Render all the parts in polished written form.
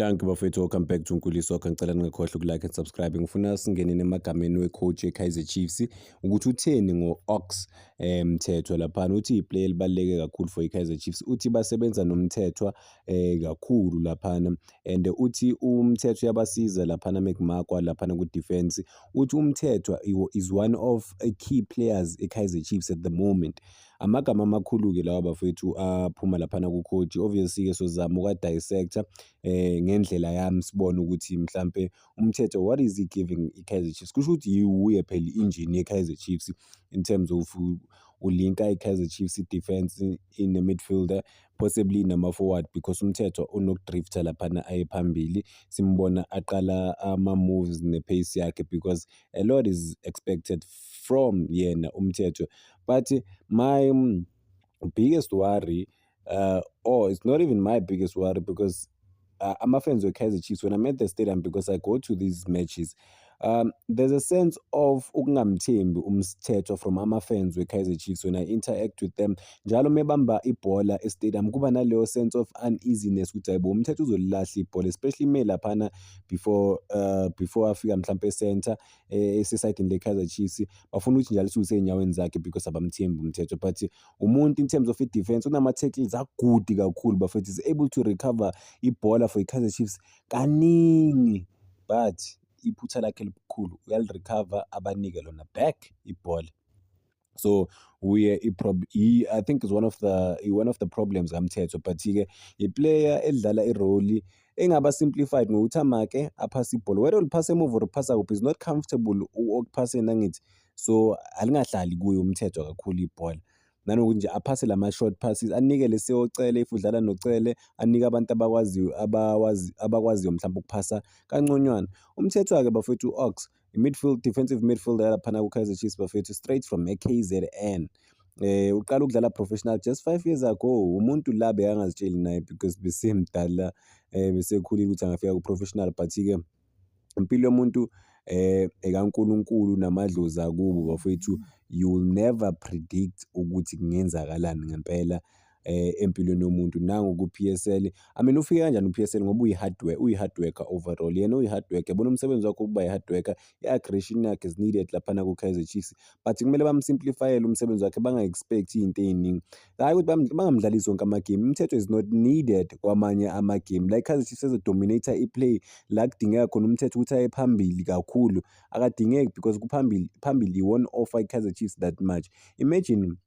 Danke bafethu, welcome back to Nkulisi Wakho. Ngicela ningakhohlwa ukulike and subscribe. Ngifuna singeneni emagameni wecoach eKaizer Chiefs ukuthi utheni ngo-Ox Mthethwa laphana. Uthi iplayer elibaluleke kakhulu for iKaizer Chiefs. Uthi basebenza nomthethwa kakhulu laphana, and uthi umthethwa uyabasiza laphana mekumakwa laphana ku-defense. Uthi umthethwa is one of key players eKaizer Chiefs at the moment. Amagama amakhulu-ke lawa bafethu aphuma laphana kucoach. Obviously-ke sozama ukwa-dissector ngendlela yami sibone ukuthi mhlampe umthetho what is he giving iKaizer Chiefs. Kusho ukuthi uye phela i-engine yeKaizer Chiefs in terms of ulinka iKaizer Chiefs defense in the midfielder, possibly nama-forward, because umthetho unokudrifta laphana aye phambili. Simbona aqala ama-moves ne-pace yakhe because a lot is expected from yena umthetho. But my biggest worry, or it's not even my biggest worry, because I'm a fan of Kaizer Chiefs. When I'm at the stadium, because I go to these matches, there's a sense of ukungamthembi umthetho from ama-fans we-Kaizer Chiefs. When I interact with them, njalo mebamba ibhola e-stadium kuba naleyo sense of uneasiness ukuthi hayibo umthetho uzolilahla ibhola, especially me laphana before afika mhlampe e-center esesayidini le-Kaizer Chiefs, bafuna ukuthi njalo usey'nyaweni zakhe because abamthembi umthetho. But umuntu in terms of i-defense unama-tackles agudi kakhulu bafethu, is able to recover ibhola for iKaizer Chiefs kaningi, but iphutha lakhe elikhulu uyalirecover abanike lona back ibhola. So I think is one of the problems kamthetho. But-ke iplayer edlala irole engaba simplified ngokuthi amake aphasa ibhola, whether uliphasa emuva or uphasa kuphi, is not comfortable ukuphaseni angithi. So alingahlali kuye umthetho kakhulu ibhola, nanokuthi nje aphase lama-short passes, anikele seyocele if udlala nocele, anike abantu abakwaziyo mhlawumbe ukuphasa kanconywana. Umthetho-ke bafethu u-Ox defensive midfielder laphana ku-Kaizer Chiefs bafethu, straight from KZN. Uqala ukudlala professional just 5 years ago. Umuntu la bekangazitsheli naye because besemdala, besekhulile ukuthi angafika ku-professional. But-ke impilo yomuntu ekaNkulunkulu namadlozi akubo bafethu, you will never predict ukuthi kungenzakalani ngempela empilweni yomuntu. Nangu ku-PSL, I mean ufike kanjani u-PSL ngoba uyi-hard worker overall. Yena uyi-hard worker, yabona umsebenzi wakhe ukuba yi-hard worker, i-aggression yakhe is needed laphana ku-Kaizer Chiefs. But kumele bamsimplifyele umsebenzi wakhe, banga-expect iy'nto ey'ningi, hayi ukuthi bangamdlalisi wonke amagame. Umthetho is not needed kwamanye amagame, like Kaizer Chiefs ezodominator i-play la kudingeka khona umthetho ukuthi aye phambili kakhulu, akadingeki because phambili you won't offer iKaizer Chiefs that much. Imagine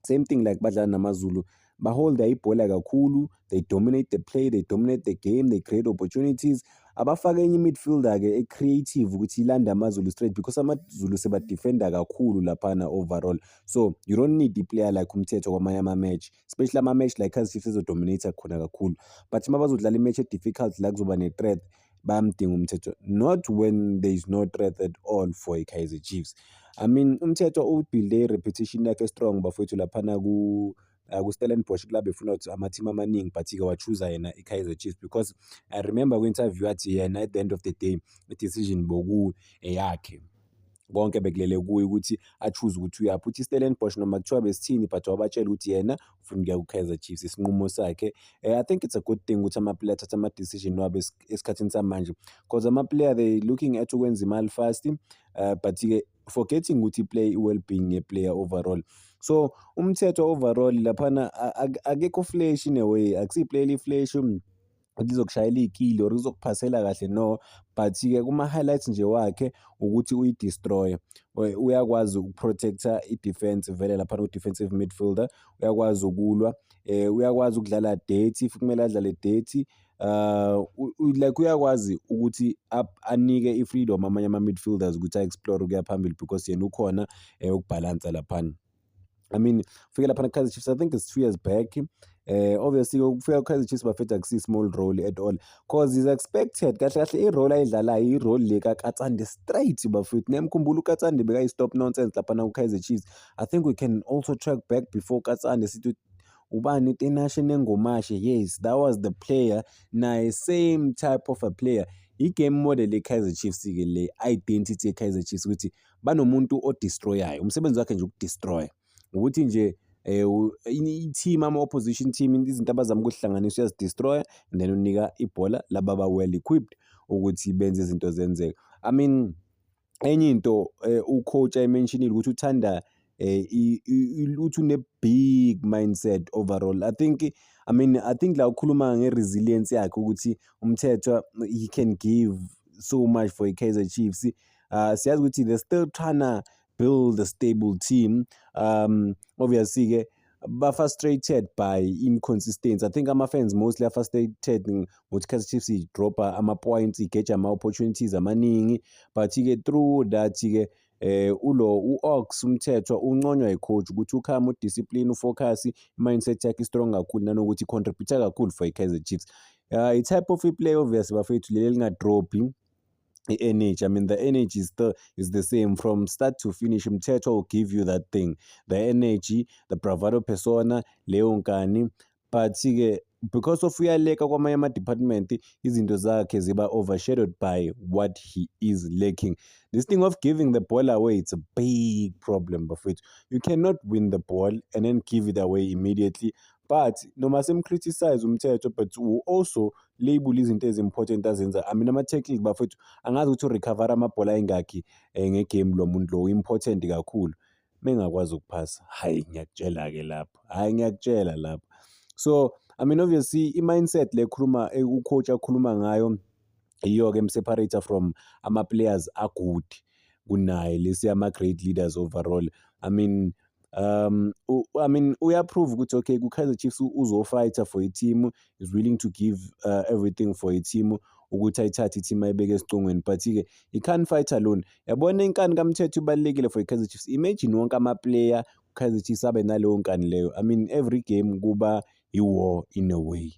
same thing like badlala namaZulu, baholda ibhola kakhulu, they dominate the play, they dominate the game, they create opportunities. Abafake enye midfielder-ke e-creative ukuthi ilande amaZulu straight, because amaZulu sebadefenda kakhulu laphana overall. So you don't need i-player like umthetho kwamanye ama-match, especially ama-match like Kaizer Chiefs ezodominator khona kakhulu. But uma bazodlala i-match e-difficult la kuzoba ne-threat, bayamdinga umthetho, not when there is no threat at all for iKaizer Chiefs. I mean umthetho ubuilde repetition yakhe strong bafethu laphana ku-Stellenbosch club efuna ukuthi ama-team amaningi, but-ke wachuza yena iKaizer Chiefs because I remember kwi-interview athi yena at the end of the day i-decision boku eyakhe, konke bekulele kuye ukuthi achoose ukuthi uyaphi. Uthi iStellenbosch noma kuthiwa besithini, but wabatshela ukuthi yena ufuna ukuya ku-Kaizer Chiefs, isinqumo sakhe. I think it's a good thing ukuthi ama-player athathe ama-decision wabo esikhathini samanje, because ama-player they looking at ukwenza imali fast, but-ke forgetting ukuthi i-play i-well-being ye-player overall. So umthetho overall laphana akekho flash in a way, akusiyi-player eli-flash lizokushayela iy'kili or lizokuphasela kahle, no. But-ke kuma-highlights nje wakhe ukuthi uyi-destroy, uyakwazi ukuprotector i-defense vele laphana ku-defensive midfielder, uyakwazi ukulwa, uyakwazi ukudlala dirty if kumele adlale dirty, like uyakwazi ukuthi anike i-freedom amanye ama-midfielders ukuthi a-explore ukuya phambili because yena ukhona ukubhalansa laphana. I mean ufike laphana Kaizer Chiefs, I think it's 2 years back. Obviously ukufika ku-Kaizer Chiefs bafethu akusiyi small role at all, cause is expected kahle kahle i-role ayidlalayo i-role le kaKatsande straight bafethu. Nemkhumbula uKatsande bekayi-stop nonsense laphana ku-Kaizer Chiefs. I think we can also track back before Katsande sithi ubani uTinashe Nengomashe, yes that was the player, naye same type of a player. I-game model ye-Kaizer Chiefs-ke le identity ye-Kaizer Chiefs ukuthi banomuntu odestroyayo, umsebenzi wakhe nje ukudestroya, ukuthi nje i-team ama-opposition team izinto abazama ukuhlanganisa uyazidestroya and then unika ibhola laba well equipped ukuthi benze izinto zenzeka. I mean enye into u-coach ayimentionile ukuthi uthanda uthi une-big mindset overall. I think la ukhuluma nge-resilience yakhe ukuthi Umthetho he can give so much for i-Kaizer Chiefs. Siyazi ukuthi they're still trying to build a stable team. Obviously-ke ba-frustrated by inconsistency. I think ama-fans mostly are frustrated ngokuthi Kaizer Chiefs idropha ama-points, igeja ama-opportunities amaningi, but-ke through that-ke u-Ox Umthetho unconywa yi-coach ukuthi ukhame udiscipline, ufocus, i-mindset yakhe strong kakhulu nanokuthi i-contribute kakhulu for i-Kaizer Chiefs. I-type of i-play obviously bafethu leli elingadrophi i-energy. I mean the energy is the same from start to finish. Umthetho will give you that thing, the energy, the bravado persona, leyo nkani, but-ke because of uyaleka kwamanye ama-department izinto zakhe ziba overshadowed by what he is lacking. This thing of giving the ball away, it's a big problem bafethu. You cannot win the ball and then give it away immediately, but noma simcriticize Umthetho, but also label izinto ezi-important azenza. I mean ama-tackles bafethu angazi ukuthi urecover amabhola ayingakhi ngegame lo muntu lo important kakhulu. Mengakwazi ukuphasa, hayi ngiyakutshela-ke lapho, ngiyakutshela lapho. So I mean obviously i-mindset le khuluma u-coach akhuluma ngayo iyo-ke em-separator from ama-players a-good kunaye lesi ama-great leaders overall. I mean uyaprove ukuthi okay ku-Kaizer Chiefs uzofighter for i-team, is willing to give everything for i-team ukuthi ayithathe i-team ayibeke esicongweni, but-ke he can't fight alone. Yabona inkani kaMthetho ibalulekile for i-Kaizer Chiefs. Imagine wonke ama-player ku-Kaizer Chiefs abe naleyo nkani leyo. I mean every game kuba i-war in a way.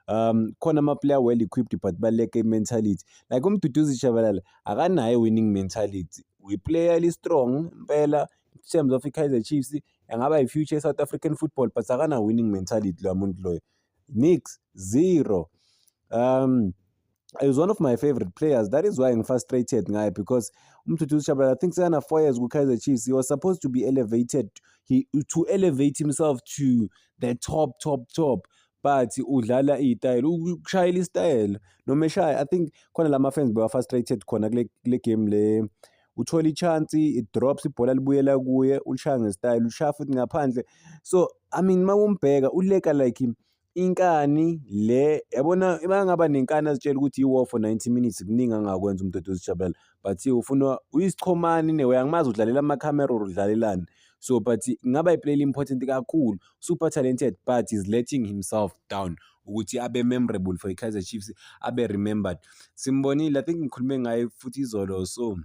Khona ama-player well equipped but baleke i-mentality. Like uMduduzi Shabalala akanayo winning mentality. Uyi-player eli-strong impela in terms of i-Kaizer Chiefs, angaba i-future South African football, but akana winning mentality lo muntu loyo. Nix, zero. He was one of my favorite players. That is why I'm frustrated ngaye, because uMduduzi Shabalala, I think sana 4 years ku-Kaizer Chiefs, he was supposed to be elevated, to elevate himself to the top, but udlala iy'tayela, ukushayela istayela noma eshaya. I think khona lama-fans bewa-frustrated khona kule game le. Uthola i-chance, it drops, ibhola libuyela kuye, ulishaya ngesitayela, ushaya futhi ngaphandle. So I mean mawumbheka uleka like inkani le, yabona makangaba nenkani azitshela ukuthi i-war for 90 minutes kuningi angakwenza uMduduzi Shabalala, but ufuna uyisichomani anyway, angimazi udlalela amakhamera or udlalelani. So but ngaba i-play important kakhulu, super talented, but is letting himself down ukuthi abe memorable for i-Kaizer Chiefs, abe remembered. Simbonile, I think ngikhulume ngaye futhi izolo, so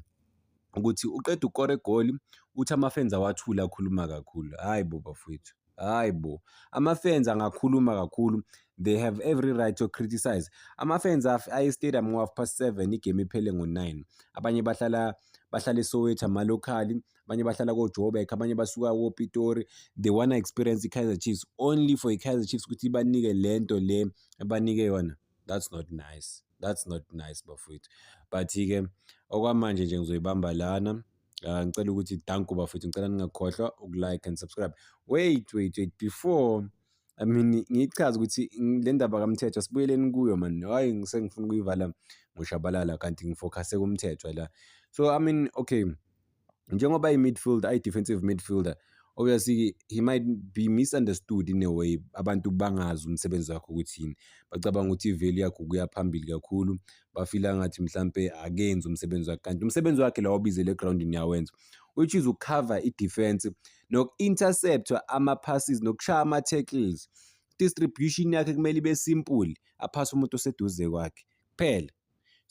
ukuthi uqeda ukore egoli uthi ama-fans awathula akhuluma kakhulu. Hayi bo bafowethu, hayi bo. Ama-fans angakhuluma kakhulu, they have every right to criticize. Ama-fans aye-stadium ngo-7:30 igame iphele ngo-9. Abanye bahlala eSoweto ama-locally, abanye bahlala ko-Joburg, abanye basuka ko-Pitori. They wanna experience i-Kaizer Chiefs only for i-Kaizer Chiefs ukuthi ibanike lento le ebanike yona. That's not nice. That's not nice bafowethu. But-ke okwamanje nje ngizoyibamba lana. Ngicela ukuthi danku bafowethu, ngicela ningakhohlwa uku-like and subscribe. Wait, before, I mean ngichaza ukuthi le ndaba kaMthetho sibuyeleni kuyo man. Hayi sengifuna ukuyivala ngoShabalala kanti ngifocuse kuMthetho la. So I mean okay, njengoba i-midfielder, ayi-defensive midfielder, obviously he might be misunderstood in a way. Abantu bangazi umsebenzi wakhe ukuthini, bacabanga ukuthi i-value yakhe ukuya phambili kakhulu, bafila ngathi mhlampe akenzi umsebenzi wakhe, kanti umsebenzi wakhe la wabizele egroundini yawenza, which is ukucover i-defense, noku-intercepta ama-passes, nokushaya ama-tackles. Distribution yakhe kumele ibe simple, aphase umuntu oseduze kwakhe kuphela.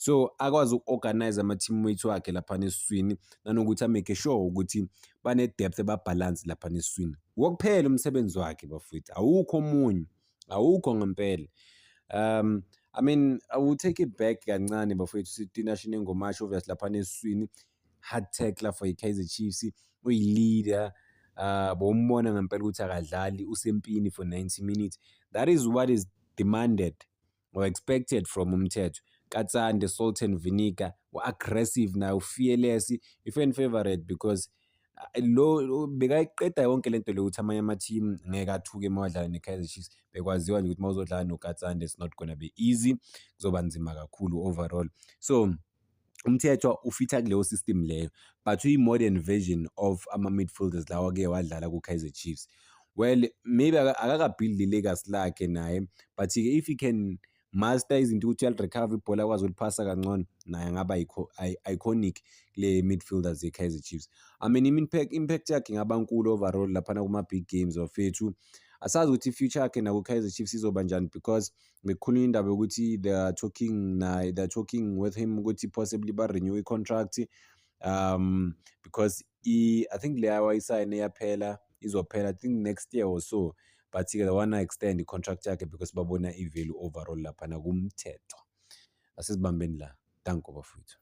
So akwazi uku-organize ama-teammates wakhe laphana esiswini, nanokuthi amake sure ukuthi bane-depth eba-balance laphana esiswini. Wokuphela umsebenzi wakhe bafowethu, awukho omunye, awukho ngempela. I mean I will take it back kancane bafowethu, sithi Nashine Ngomasho obviously laphana esiswini, hard tackler for i-Kaizer Chiefs, uyi-leader. Bombona ngempela ukuthi akadlali, usempini for 90 minutes. That is what is demanded or expected from Umthetho. Katsande, salt and vinegar, aggressive now, fearless, i-fan favorite because bekayiqeda yonke lento le ukuthi amanye ama-team ngeke athuke mawadlala ne-Kaizer Chiefs. Bekwaziwa nje ukuthi mawuzodlala noKatsande it's not gonna be easy, kuzoba nzima kakhulu overall. So uMthethwa ufitha kuleyo system leyo, but uyi-modern version of ama-midfielders lawa ake wadlala ku-Kaizer Chiefs. Well, maybe akaka-build i-legacy lakhe naye, but-ke if he can master izinto ukuthi uyali-recover ibhola akwazi ukuliphasa kangcono, naye angaba iconic kule midfielders ye-Kaizer Chiefs. I mean impact yakhe ingaba nkulu overall laphana kuma-big games bafethu. Asazi ukuthi i-future yakhe naku-Kaizer Chiefs izoba njani because bekukhulunywa indaba yokuthi they're talking with him ukuthi possibly ba-renew i-contract, because I think leya wayisayine izophela I think next year or so, but-ke they wanna extend i-contract yakhe because babona i-value overall laphana kuMthethwa. Asizibambeni la, danko bafowethu.